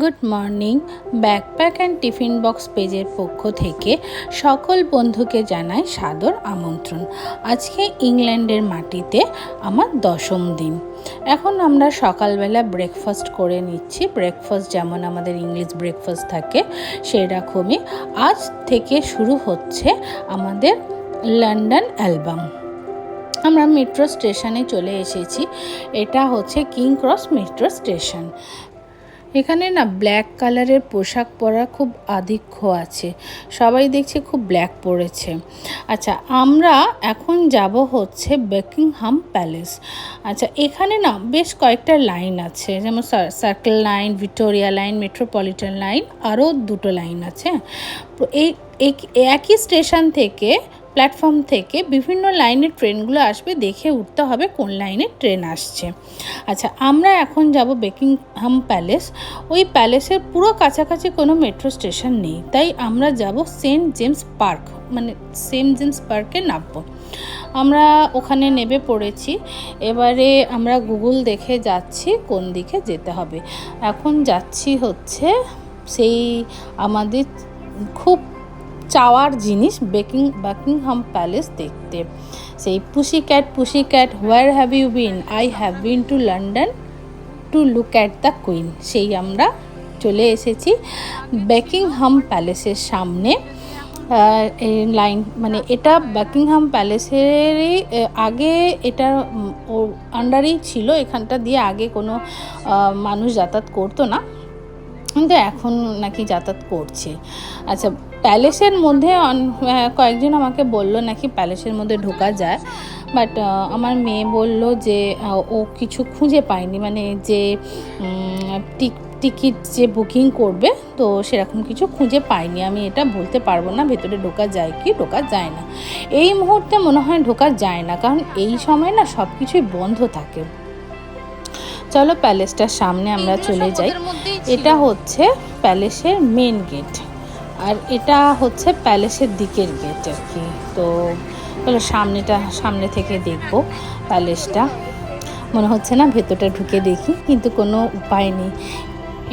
Good morning. Backpack and tiffin box পেজের পক্ষ থেকে সকল বন্ধুকে জানাই সাদর আমন্ত্রণ। আজকে ইংল্যান্ডের মাটিতে আমার 10ম দিন। এখন আমরা সকালবেলা ব্রেকফাস্ট করে নিচ্ছি। ব্রেকফাস্ট যেমন আমাদের ইংলিশ ব্রেকফাস্ট থাকে সেরকমই আজ থেকে শুরু হচ্ছে আমাদের লন্ডন অ্যালবাম। আমরা মেট্রো স্টেশনে চলে এসেছি। এটা হচ্ছে কিং ক্রস মেট্রো স্টেশন। এখানে না ব্ল্যাক কালারের পোশাক পরা খুব আধিক্য আছে, সবাই দেখছি খুব ব্ল্যাক পরেছে। আচ্ছা, আমরা এখন যাব হচ্ছে বাকিংহাম প্যালেস। আচ্ছা, এখানে না বেশ কয়েকটা লাইন আছে, যেমন circle line, Victoria line, metropolitan line, আরও 2টো লাইন আছে। এই একই স্টেশন থেকে, প্ল্যাটফর্ম থেকে বিভিন্ন লাইনের ট্রেনগুলো আসবে, দেখে উঠতে হবে কোন লাইনের ট্রেন আসছে। আচ্ছা, আমরা এখন যাব বাকিংহাম প্যালেস। ওই প্যালেসের পুরো কাছাকাছি কোনো মেট্রো স্টেশন নেই, তাই আমরা যাব সেন্ট জেমস পার্ক, মানে সেন্ট জেমস পার্কে নামবো। আমরা ওখানে নেমে পড়েছি। এবারে আমরা গুগল দেখে যাচ্ছি কোন দিকে যেতে হবে। এখন যাচ্ছি হচ্ছে সেই আমাদের খুব চাওয়ার জিনিস বাকিংহাম প্যালেস দেখতে। সেই pussy cat where have you been? I have been to London to look at the queen. সেই আমরা চলে এসেছি বাকিংহাম প্যালেসের সামনে। লাইন মানে এটা বাকিংহাম প্যালেসেরই আগে, এটা আন্ডারেই ছিল। এখানটা দিয়ে আগে কোনো মানুষ যাতায়াত করতো না, কিন্তু এখন নাকি যাতায়াত করছে। আচ্ছা, প্যালেসের মধ্যে কয়েকজন আমাকে বললো নাকি প্যালেসের মধ্যে ঢোকা যায়, বাট আমার মেয়ে বলল যে ও কিছু খুঁজে পায়নি, মানে যে টিকিট যে বুকিং করবে তো সেরকম কিছু খুঁজে পাইনি। আমি এটা বলতে পারবো না ভেতরে ঢোকা যায় কি ঢোকা যায় না। এই মুহূর্তে মনে হয় ঢোকা যায় না, কারণ এই সময় না সব কিছুই বন্ধ থাকে। চলো প্যালেসটার সামনে আমরা চলে যাই। এটা হচ্ছে প্যালেসের মেন গেট, আর এটা হচ্ছে প্যালেসের দিকের গেট আর কি। তো চলো সামনে থেকে দেখবো প্যালেসটা। মনে হচ্ছে না ভেতরটা ঢুকে দেখি, কিন্তু কোনো উপায় নেই।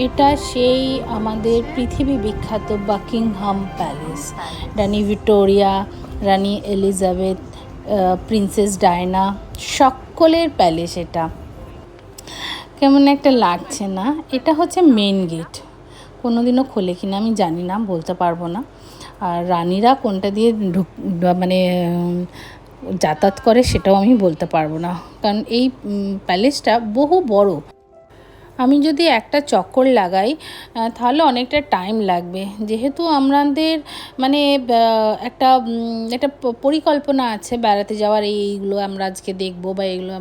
এটা সেই আমাদের পৃথিবী বিখ্যাত বাকিংহাম প্যালেস। রানী ভিক্টোরিয়া, রানী এলিজাবেথ, প্রিন্সেস ডায়না সকলের প্যালেস। এটা কেমন একটা লাগছে না? এটা হচ্ছে মেন গেট। কোনো দিনও খোলে কিনা আমি জানি না, বলতে পারবো না। আর রানীরা কোনটা দিয়ে মানে যাতায়াত করে সেটাও আমি বলতে পারবো না, কারণ এই প্যালেসটা বহু বড়। আমি যদি একটা চক্কর লাগাই তাহলে অনেকটা টাইম লাগবে, যেহেতু আমাদের মানে একটা পরিকল্পনা আছে বেড়াতে যাওয়ার, এইগুলো আমরা আজকে দেখবো বা এইগুলো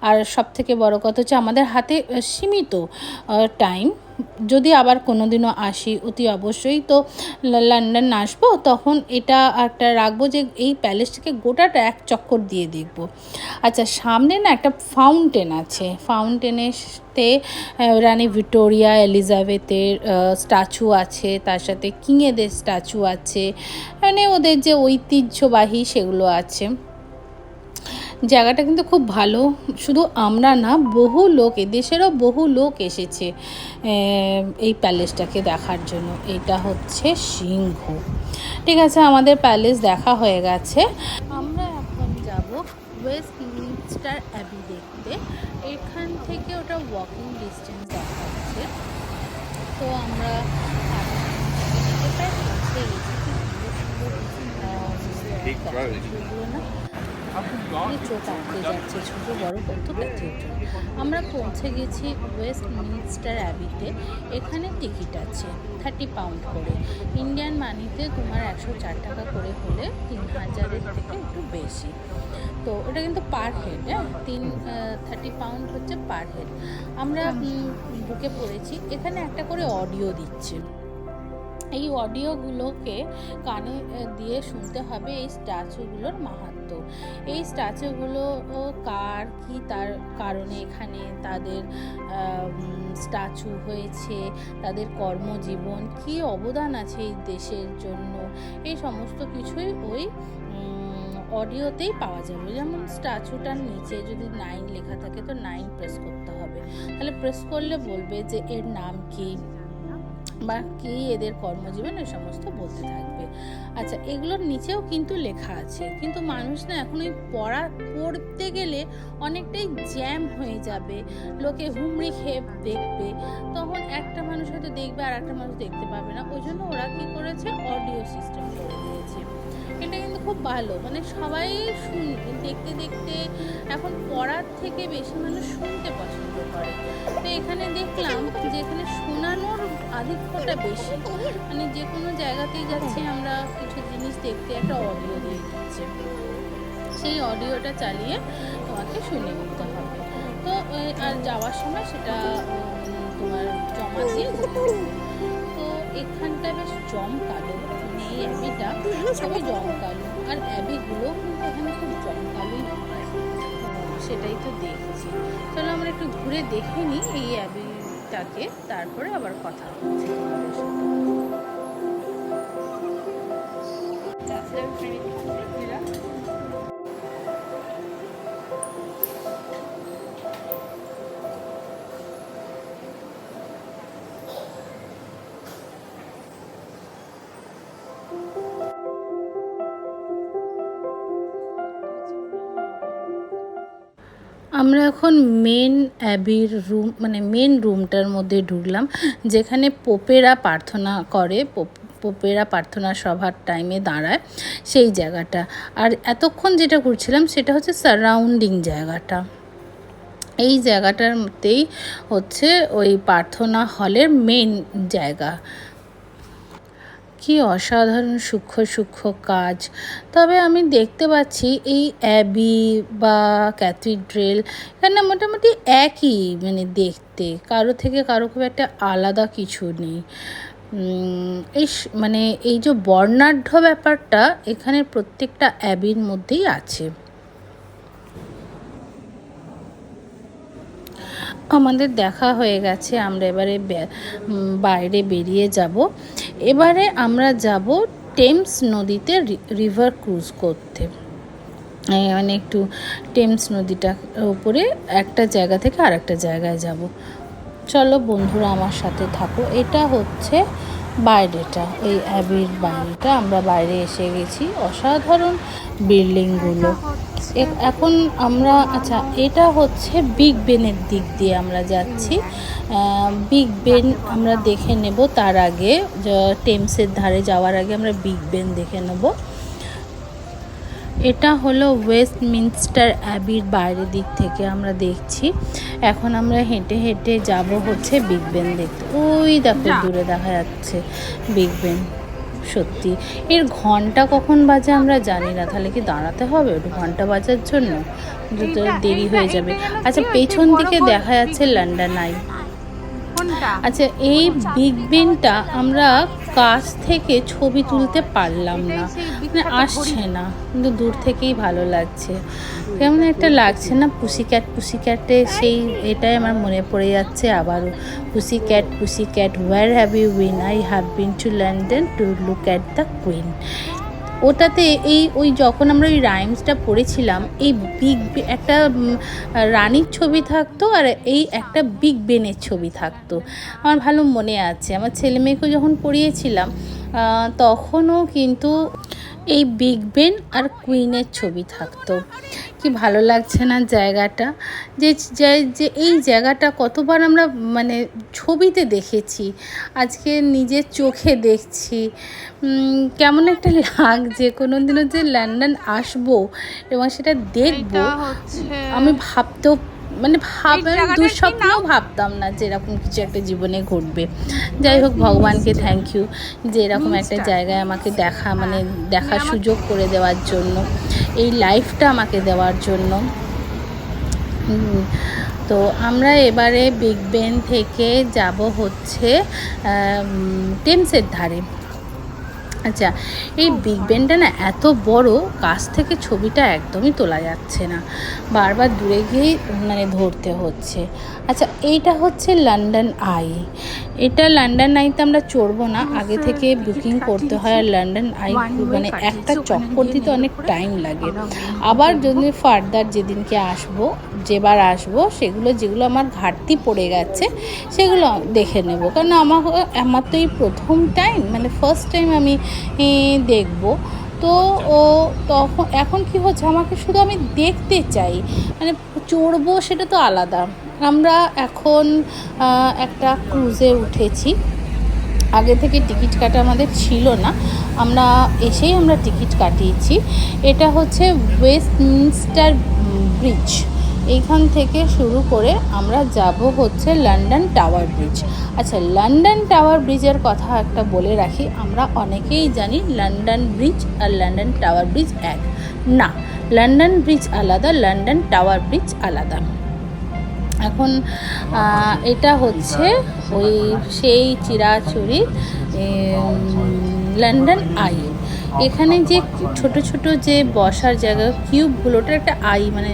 আর সব থেকে বড় কথা হচ্ছে আমাদের হাতে সীমিত টাইম। যদি আবার কোনো দিনও আসি অতি অবশ্যই তো লন্ডন আসবো, তখন এটা একটা রাখবো যে এই প্যালেসটাকে গোটাটা এক চক্কর দিয়ে দেখবো। আচ্ছা, সামনে না একটা ফাউন্টেন আছে। ফাউন্টেনেতে রানী ভিক্টোরিয়া, এলিজাবেথের স্ট্যাচু আছে, তার সাথে কিংয়েদের স্ট্যাচু আছে, মানে ওদের যে ঐতিহ্যবাহী সেগুলো আছে। জায়গাটা কিন্তু খুব ভালো। শুধু আমরা না, বহু লোক, এদেশেরও বহু লোক এসেছে এই প্যালেসটাকে দেখার জন্য। এটা হচ্ছে সিংহ। ঠিক আছে, আমাদের প্যালেস দেখা হয়ে গেছে। আমরা এখন যাব ওয়েস্টমিনস্টার অ্যাবি দেখতে। এখান থেকে ওটা ওয়াকিং ডিস্টেন্স দেখাচ্ছে। তো আমরা চোখ আটকে যাচ্ছে, ছোট বড় কত ক্যাথিড্রাল। আমরা পৌঁছে গেছি ওয়েস্টমিনস্টার অ্যাবিতে। এখানে টিকিট আছে 30 পাউন্ড করে। ইন্ডিয়ান মানিতে তোমার 104 টাকা করে হলে 3000-এর থেকে একটু বেশি। তো এটা কিন্তু পার হেড, 30 পাউন্ড হচ্ছে পার হেড। আমরা ঢুকে পড়েছি। এখানে একটা করে অডিও দিচ্ছে। এই অডিওগুলোকে কানে দিয়ে শুনতে হবে এই স্ট্যাচুগুলোর মাহাত্ম্য। এই স্ট্যাচুগুলো কার কি, তার কারণে এখানে তাদের স্ট্যাচু হয়েছে, তাদের কর্মজীবন, কি অবদান আছে এই দেশের জন্য, এই সমস্ত কিছুই ওই অডিওতেই পাওয়া যাবে। যেমন স্ট্যাচুটার নিচে যদি 9 লেখা থাকে তো 9 প্রেস করতে হবে, তাহলে প্রেস করলে বলবে যে এর নাম কি, বা কী এদের কর্মজীবন এ সমস্ত বলতে থাকবে। আচ্ছা, এগুলোর নিচেও কিন্তু লেখা আছে, কিন্তু মানুষ না এখন ওই পড়তে গেলে অনেকটাই জ্যাম হয়ে যাবে, লোকে হুমড়ি খেয়ে দেখবে, তখন একটা মানুষ হয়তো দেখবে আর একটা মানুষ দেখতে পাবে না। ওই জন্য ওরা কী করেছে, অডিও সিস্টেম করে দিয়েছে। এটা কিন্তু খুব ভালো, মানে সবাই দেখতে দেখতে এখন পড়ার থেকে বেশি মানুষ শুনতে পছন্দ করে। তো এখানে দেখলাম যে এখানে শোনানোর আধিক্যটা বেশি, মানে যে কোনো জায়গাতেই যাচ্ছি আমরা কিছু জিনিস দেখতে একটা অডিও দিয়ে দিচ্ছে, সেই অডিওটা চালিয়ে তোমাকে শুনে নিতে হবে। তো আর যাওয়ার সময় সেটা তোমার জমা দিয়ে যেতে হবে। তো এখানটা বেশ জমকালো, মানে এই অ্যাবিটা সবই জমকালো, আর অ্যাবিগুলো কিন্তু এখানে খুব জমকালোই হয়, সেটাই তো দেখছি। চলো আমরা একটু ঘুরে দেখে নিই এই অ্যাবিটাকে, তারপরে আবার কথা হচ্ছে তোমাদের সাথে। আমরা এখন মেন অ্যাবির রুম, মানে মেন রুমটার মধ্যে ঢুকলাম, যেখানে পোপেরা প্রার্থনা করে, পোপেরা প্রার্থনা সভার টাইমে দাঁড়ায় সেই জায়গাটা। আর এতক্ষণ যেটা ঘুরছিলাম সেটা হচ্ছে সারাউন্ডিং জায়গাটা। এই জায়গাটার মধ্যেই হচ্ছে ওই প্রার্থনা হলের মেন জায়গা। কি অসাধারণ সূক্ষ্ম সূক্ষ্ম কাজ। তবে আমি দেখতে পাচ্ছি এই অ্যাবি বা ক্যাথিড্রাল এখানে মোটামুটি একই, মানে দেখতে কারো থেকে কারো খুব একটা আলাদা কিছু নেই। এই মানে এই যে বর্ণাঢ্য ব্যাপারটা এখানে প্রত্যেকটা অ্যাবির মধ্যেই আছে। আমাদের দেখা হয়ে গেছে, আমরা এবারে বাইরে বেরিয়ে যাব। এবারে আমরা যাব টেমস নদীতে রিভার ক্রুজ করতে, মানে একটু টেমস নদীটার উপরে একটা জায়গা থেকে আরেকটা জায়গায় যাব। চলো বন্ধুরা আমার সাথে থাকো। এটা হচ্ছে বাইরেটা, এই অ্যাবির বাইরেটা, আমরা বাইরে এসে গেছি। অসাধারণ বিল্ডিংগুলো। এখন আমরা, আচ্ছা এটা হচ্ছে বিগ বেনের দিক দিয়ে আমরা যাচ্ছি। বিগ বেন আমরা দেখে নেব, তার আগে টেমসের ধারে যাওয়ার আগে আমরা বিগ বেন দেখে নেব। এটা হলো ওয়েস্টমিনস্টার অ্যাবির বাইরের দিক থেকে আমরা দেখছি। এখন আমরা হেঁটে হেঁটে যাব হচ্ছে বিগ বেন দেখতে। ওই দেখো দূরে দেখা যাচ্ছে বিগ বেন। সত্যি এর ঘন্টা কখন বাজে আমরা জানি না, তাহলে কি দাঁড়াতে হবে একটু ঘন্টা বাজার জন্য? দেরি হয়ে যাবে। আচ্ছা, পেছন দিকে দেখা যাচ্ছে লন্ডন আই। আচ্ছা, এই বিগ বেনটা আমরা কাছ থেকে ছবি তুলতে পারলাম না, মানে আসছে না, কিন্তু দূর থেকেই ভালো লাগছে। কেমন একটা লাগছে না, পুসিক্যাটে সেই এটাই আমার মনে পড়ে যাচ্ছে আবারও। Pussycat where have you been? I have been to London to look at the queen. ওটাতে ওই যখন আমরা ওই রাইমসটা পড়েছিলাম, এই একটা রানীর ছবি থাকতো আর এই একটা বিগ বেনের ছবি থাকতো। আমার ভালো মনে আছে, আমার ছেলে মেয়েকে যখন পড়িয়েছিলাম তখনও কিন্তু এই বিগ বেন আর কুইনের ছবি থাকতো। কি ভালো লাগছে না জায়গাটা, যে এই জায়গাটা কতবার আমরা মানে ছবিতে দেখেছি, আজকে নিজের চোখে দেখছি। কেমন একটা লাগছে, কোনো দিনও যে লন্ডন আসবো এবং সেটা দেখবো আমি ভাবতেও, মানে দুঃস্বপ্নেও ভাবতাম না যে এরকম কিছু একটা জীবনে ঘটবে। যাই হোক, ভগবানকে থ্যাংক ইউ যে এরকম একটা জায়গায় আমাকে দেখার সুযোগ করে দেওয়ার জন্য, এই লাইফটা আমাকে দেওয়ার জন্য। তো আমরা এবারে বিগ বেন থেকে যাব হচ্ছে টেমসের ধারে। আচ্ছা, এই বিগ বেনটা না এত বড়, কাছ থেকে ছবিটা একদমই তোলা যাচ্ছে না, বারবার দূরে গিয়েই মানে ধরতে হচ্ছে। আচ্ছা, এইটা হচ্ছে লন্ডন আই। এটা লন্ডন আইতে আমরা চড়বো না, আগে থেকে বুকিং করতে হয়। আর লন্ডন আই মানে একটা চক্কর দিতে অনেক টাইম লাগে। আবার যদি ফার্দার যেদিনকে আসবো, যেবার আসবো, যেগুলো আমার ঘাটতি পড়ে গেছে সেগুলো দেখে নেব, কারণ আমার তো এই প্রথম টাইম, মানে ফার্স্ট টাইম আমি দেখব। তো এখন কি হচ্ছে, আমাকে শুধু আমি দেখতে চাই, মানে চড়বো সেটা তো আলাদা। আমরা এখন একটা ক্রুজে উঠেছি, আগে থেকে টিকিট কাটা আমাদের ছিল না, আমরা টিকিট কাটিয়েছি। এটা হচ্ছে ওয়েস্টমিনস্টার ব্রিজ। এইখান থেকে শুরু করে আমরা যাব হচ্ছে লন্ডন টাওয়ার ব্রিজ। আচ্ছা, লন্ডন টাওয়ার ব্রিজের কথা একটা বলে রাখি, আমরা অনেকেই জানি লন্ডন ব্রিজ আর লন্ডন টাওয়ার ব্রিজ এক না। লন্ডন ব্রিজ আলাদা, লন্ডন টাওয়ার ব্রিজ আলাদা। এখন এটা হচ্ছে সেই চিরাচুরি লন্ডন আই। এখানে যে ছোট ছোট যে বসার জায়গা কিউবগুলোটার একটা আই, মানে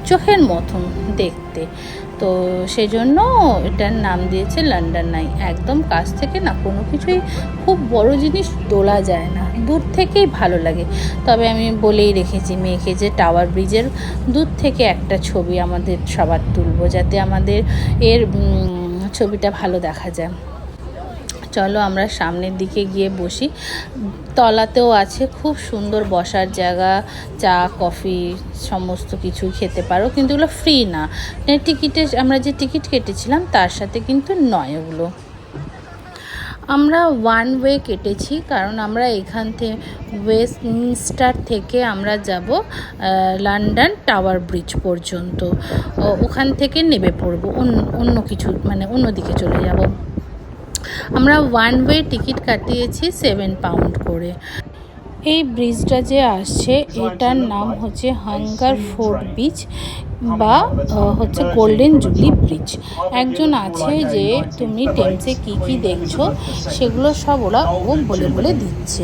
চোখের মতন দেখতে, তো সেই জন্য এটার নাম দিয়েছে লন্ডন আই। একদম কাছ থেকে না কোনো কিছুই খুব বড় জিনিস তোলা যায় না, দূর থেকেই ভালো লাগে। তবে আমি বলেই রেখেছি মেয়েকে যে টাওয়ার ব্রিজের দূর থেকে একটা ছবি আমাদের সবার তুলবো, যাতে আমাদের এর ছবিটা ভালো দেখা যায়। চলো আমরা সামনের দিকে গিয়ে বসি। তলাতেও আছে খুব সুন্দর বসার জায়গা, চা কফি সমস্ত কিছু খেতে পারো, কিন্তু ওগুলো ফ্রি না, আমরা যে টিকিট কেটেছিলাম তার সাথে কিন্তু নয় ওগুলো। আমরা ওয়ান ওয়ে কেটেছি, কারণ আমরা এখান থেকে ওয়েস্টমিনস্টার থেকে আমরা যাব লন্ডন টাওয়ার ব্রিজ পর্যন্ত, ওখান থেকে নেমে পড়বো অন্য কিছু, মানে অন্যদিকে চলে যাব। আমরা ওয়ান ওয়ে টিকিট কাটিয়েছি 7 পাউন্ড করে। এই ব্রিজটা যে আসছে এটার নাম হচ্ছে হাঙ্গারফোর্ড ব্রিজ বা হচ্ছে গোল্ডেন জুবলি ব্রিজ। একজন আছে যে তুমি টেমসে কী কী দেখছো সেগুলো সব ও বলে দিচ্ছে।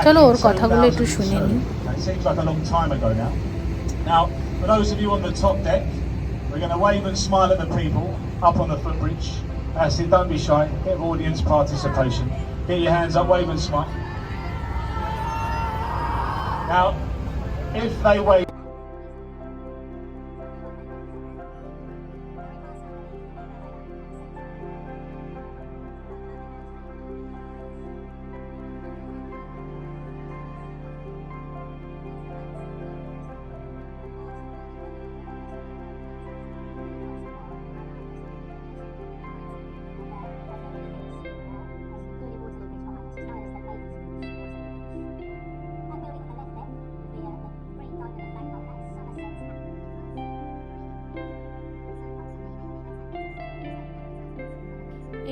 চলো ওর কথাগুলো একটু শুনে নিই। Don't be shy, get audience participation. Get your hands up, wave and smile. Now, if they wave...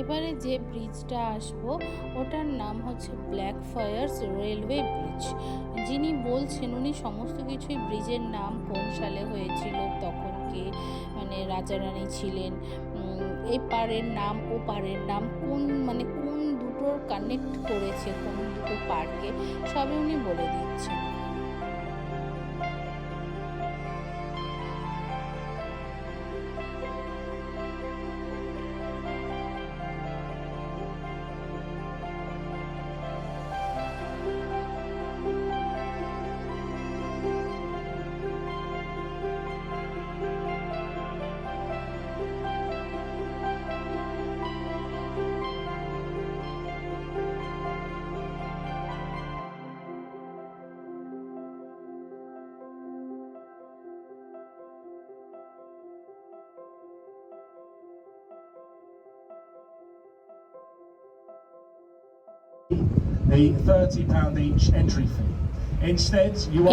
এবারে যে ব্রিজটা আসবো ওটার নাম হচ্ছে ব্ল্যাকফ্রায়ার্স রেলওয়ে ব্রিজ। যিনি বলছেন উনি সমস্ত কিছুই ব্রিজের নাম, কোন সালে হয়েছিল, তখন কে মানে রাজা রানী ছিলেন, এই পাড়ের নাম ও পাড়ের নাম, কোন দুটোর কানেক্ট করেছে কোন দুটো পার্কে, সবই উনি বলে দিচ্ছেন।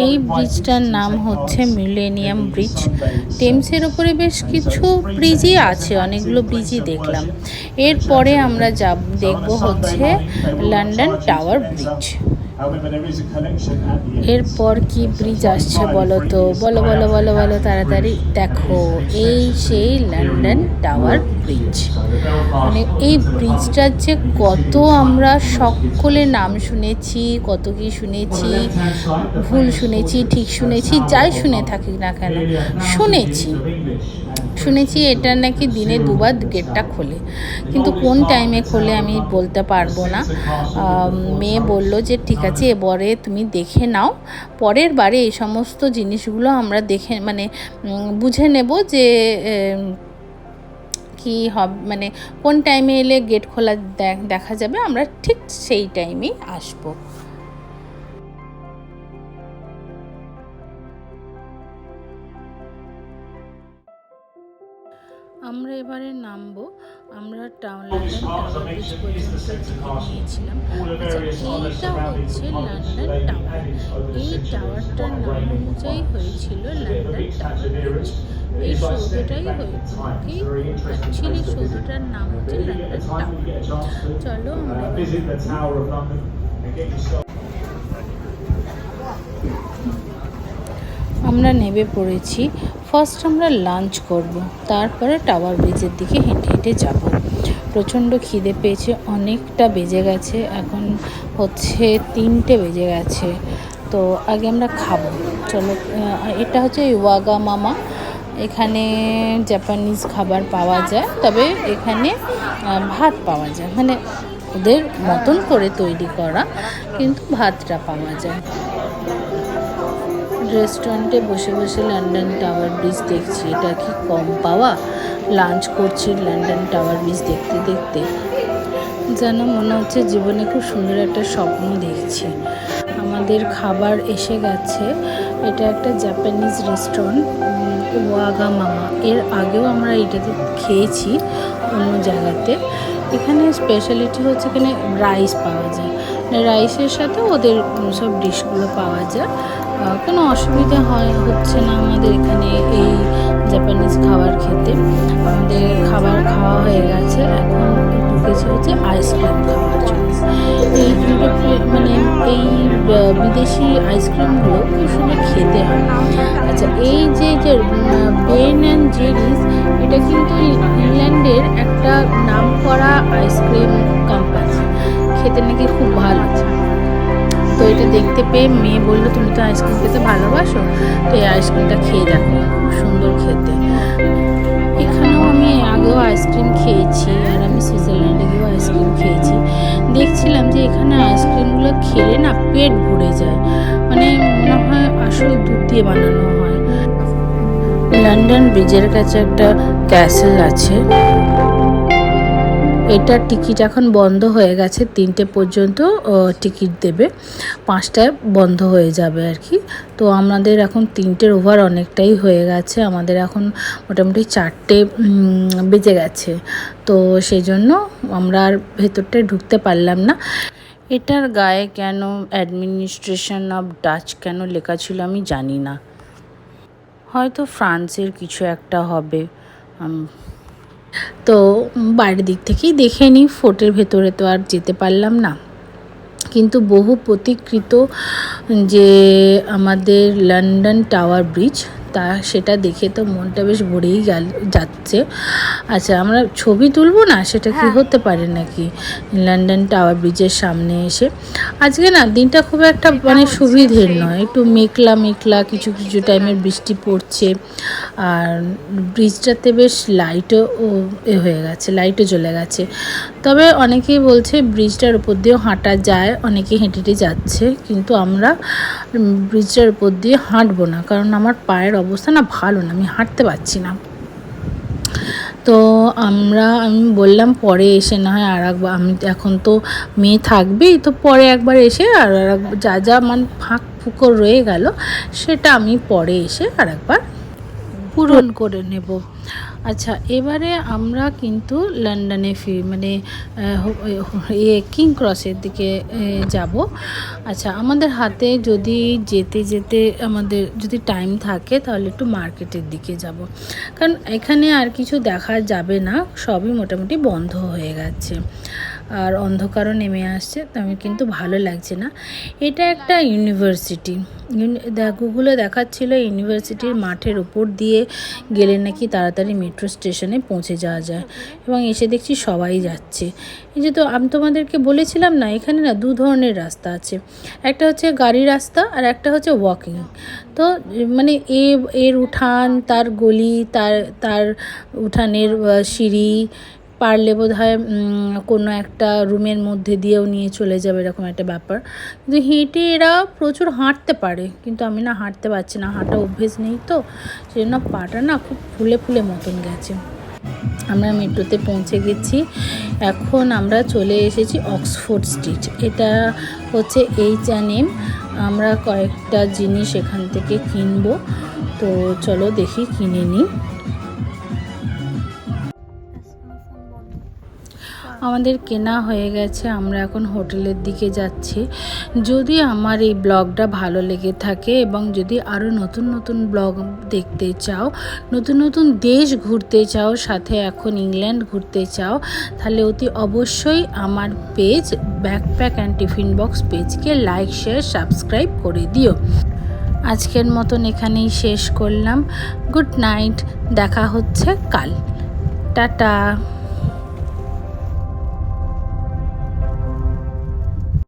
এই ব্রিজটার নাম হচ্ছে মিলেনিয়াম ব্রিজ। টেমসের ওপরে বেশ কিছু ব্রিজই আছে, অনেকগুলো ব্রিজই দেখলাম। এরপরে আমরা দেখব হচ্ছে London tower bridge. However, there is a collection at the end. এরপর কি ব্রিজ আসছে বলো তো, বলো বলো বলো বলো তাড়াতাড়ি। দেখো, এই সেই লন্ডন টাওয়ার ব্রিজ। মানে এই ব্রিজটার যে কত আমরা সকলে নাম শুনেছি, কত কি শুনেছি, ভুল শুনেছি, ঠিক শুনেছি, যাই শুনে থাকি না কেন শুনেছি এটা নাকি দিনে দুবার গেটটা খোলে, কিন্তু কোন টাইমে খোলে আমি বলতে পারবো না। মেয়ে বলল যে ঠিক আছে এবারে তুমি দেখে নাও, পরের বারে এই সমস্ত জিনিসগুলো আমরা দেখে মানে বুঝে নেব যে কি হবে, মানে কোন টাইমে এলে গেট খোলা দেখা যাবে, আমরা ঠিক সেই টাইমেই আসবো। আমরা এবারে নামবো। আমরা লন্ডন টাওয়ার ব্রিজ পর্যন্ত নিয়েছিলাম। আচ্ছা, এইটা হচ্ছে লন্ডন টাওয়ার। এই টাওয়ারটার নাম অনুযায়ী হয়েছিল লন্ডন টাওয়ার ব্রিজ। এই সৌধটাই অ্যাকচুয়ালি সৌধটার নাম হচ্ছে লন্ডন টাওয়ার। চলো আমরা নেমে পড়েছি। ফার্স্ট আমরা লাঞ্চ করব, তারপরে টাওয়ার ব্রিজের দিকে হেঁটে হেঁটে যাব। প্রচণ্ড খিদে পেয়েছে, অনেকটা বেজে গেছে, এখন হচ্ছে 3টে বেজে গেছে। তো আগে আমরা খাবো, চলো। এটা হচ্ছে ওয়াগা মামা। এখানে জাপানিজ খাবার পাওয়া যায়, তবে এখানে ভাত পাওয়া যায়, মানে ওদের মতন করে তৈরি করা, কিন্তু ভাতটা পাওয়া যায়। রেস্টুরেন্টে বসে বসে লন্ডন টাওয়ার ব্রিজ দেখছি, এটা কি কম পাওয়া। লাঞ্চ করছি লন্ডন টাওয়ার ব্রিজ দেখতে দেখতে, যেন মনে হচ্ছে জীবনে খুব সুন্দর একটা স্বপ্ন দেখছি। আমাদের খাবার এসে গেছে। এটা একটা জাপানিজ রেস্টুরেন্ট, ওয়াগা মামা। এর আগেও আমরা এটাতে খেয়েছি অন্য জায়গাতে। এখানে স্পেশালিটি হচ্ছে এখানে রাইস পাওয়া যায়, রাইসের সাথে ওদের সব ডিশগুলো পাওয়া যায়। কোনো অসুবিধা হচ্ছে না আমাদের এখানে এই জাপানিজ খাবার খেতে। আমাদের খাবার খাওয়া হয়ে গেছে, এখন ঢুকেছে হচ্ছে আইসক্রিম খাওয়ার জন্য। এই মানে এই বিদেশি আইসক্রিমগুলো খুব সুন্দর খেতে হয়। আচ্ছা, এই যে বেন অ্যান্ড জেরিস, এটা কিন্তু ইংল্যান্ডের একটা নামকরা আইসক্রিম কোম্পানি, খেতে নাকি খুব ভালো। তো এটা দেখতে পেয়ে মেয়ে বললো তুমি তো আইসক্রিম খেতে ভালোবাসো, তো এই আইসক্রিমটা খেয়ে দেখো, খুব সুন্দর খেতে। এখানেও আমি আগেও আইসক্রিম খেয়েছি, আর আমি সুইজারল্যান্ডে গিয়েও আইসক্রিম খেয়েছি। দেখছিলাম যে এখানে আইসক্রিমগুলো খেলে না পেট ভরে যায়, মানে মনে হয় আসল দুধ দিয়ে বানানো হয়। লন্ডন ব্রিজের কাছে একটা ক্যাসেল আছে, এটার টিকিট এখন বন্ধ হয়ে গেছে, 3টে পর্যন্ত টিকিট দেবে, 5টায় বন্ধ হয়ে যাবে আর কি। তো আমাদের এখন 3টের ওভার অনেকটাই হয়ে গেছে, আমাদের এখন মোটামুটি 4টে বেজে গেছে। তো সেই জন্য আমরা আর ভেতরটায় ঢুকতে পারলাম না। এটার গায়ে কেন অ্যাডমিনিস্ট্রেশন অফ ডাচ কেন লেখা ছিল আমি জানি না, হয়তো ফ্রান্সের কিছু একটা হবে। তো বাইরের দিক থেকেই দেখে নিই, ফোর্টের ভেতরে তো আর যেতে পারলাম না। কিন্তু বহু প্রতীকৃত যে আমাদের লন্ডন টাওয়ার ব্রিজ, সেটা দেখে তো মনটা বেশ ভরেই যাচ্ছে। আচ্ছা, আমরা ছবি তুলবো না, সেটা কি হতে পারে নাকি লন্ডন টাওয়ার ব্রিজের সামনে এসে? আজকে না দিনটা খুব একটা মানে সুবিধের নয়, একটু মেঘলা মেঘলা, কিছু কিছু টাইমের বৃষ্টি পড়ছে, আর ব্রিজটাতে বেশ লাইটও হয়ে গেছে, লাইটও জ্বলে গেছে। তবে অনেকেই বলছে ব্রিজটার উপর দিয়েও হাঁটা যায়, অনেকে হেঁটে হেঁটে যাচ্ছে, কিন্তু আমরা ব্রিজটার উপর দিয়ে হাঁটবো না, কারণ আমার পায়ের অবস্থা না ভালো না, আমি হাঁটতে পারছি না। তো আমি বললাম পরে এসে না হয় আর একবার, আমি এখন তো মেয়ে থাকবেই, তো পরে একবার এসে আর যা মানে ফাঁক ফুঁকো রয়ে গেল সেটা আমি পরে এসে আর একবার পূরণ করে নেব। আচ্ছা, এবারে আমরা কিন্তু লন্ডনে মানে কিং ক্রসের দিকে যাব। আচ্ছা, আমাদের হাতে যদি যেতে যেতে আমাদের যদি টাইম থাকে তাহলে একটু মার্কেটের দিকে যাব, কারণ এখানে আর কিছু দেখা যাবে না, সবই মোটামুটি বন্ধ হয়ে গেছে। আর অন্ধকারও নেমে আসছে, তো আমি কিন্তু ভালো লাগছে না। এটা একটা ইউনিভার্সিটি, গুগলে দেখাচ্ছিল ইউনিভার্সিটির মাঠের উপর দিয়ে গেলে নাকি তাড়াতাড়ি মেট্রো স্টেশনে পৌঁছে যাওয়া যায়, এবং এসে দেখছি সবাই যাচ্ছে। এই যে তো আমি তোমাদেরকে বলেছিলাম না, এখানে না দু ধরনের রাস্তা আছে, একটা হচ্ছে গাড়ি রাস্তা আর একটা হচ্ছে ওয়াকিং। তো মানে এর উঠান, তার গলি, তার উঠানের সিঁড়ি, পারলে বোধ হয় কোনো একটা রুমের মধ্যে দিয়েও নিয়ে চলে যাবে, এরকম একটা ব্যাপার। কিন্তু হেঁটে এরা প্রচুর হাঁটতে পারে, কিন্তু আমি না হাঁটতে পারছি না, হাঁটা অভ্যেস নেই, তো সেই জন্য পাটা না খুব ফুলে ফুলে মতন গেছে। আমরা মেট্রোতে পৌঁছে গেছি, এখন আমরা চলে এসেছি অক্সফোর্ড স্ট্রিট। এটা হচ্ছে H&M। আমরা কয়েকটা জিনিস এখান থেকে কিনবো, তো চলো দেখি কিনে নিই। আমাদের কেনা হয়ে গেছে, আমরা এখন হোটেলের দিকে যাচ্ছি। যদি আমার এই ব্লগটা ভালো লেগে থাকে এবং যদি আরও নতুন নতুন ব্লগ দেখতে চাও, নতুন নতুন দেশ ঘুরতে চাও, সাথে এখন ইংল্যান্ড ঘুরতে চাও, তাহলে অতি অবশ্যই আমার page backpack and tiffin box পেজকে লাইক, শেয়ার, সাবস্ক্রাইব করে দিও। আজকের মতন এখানেই শেষ করলাম। গুড নাইট, দেখা হচ্ছে কাল। টাটা।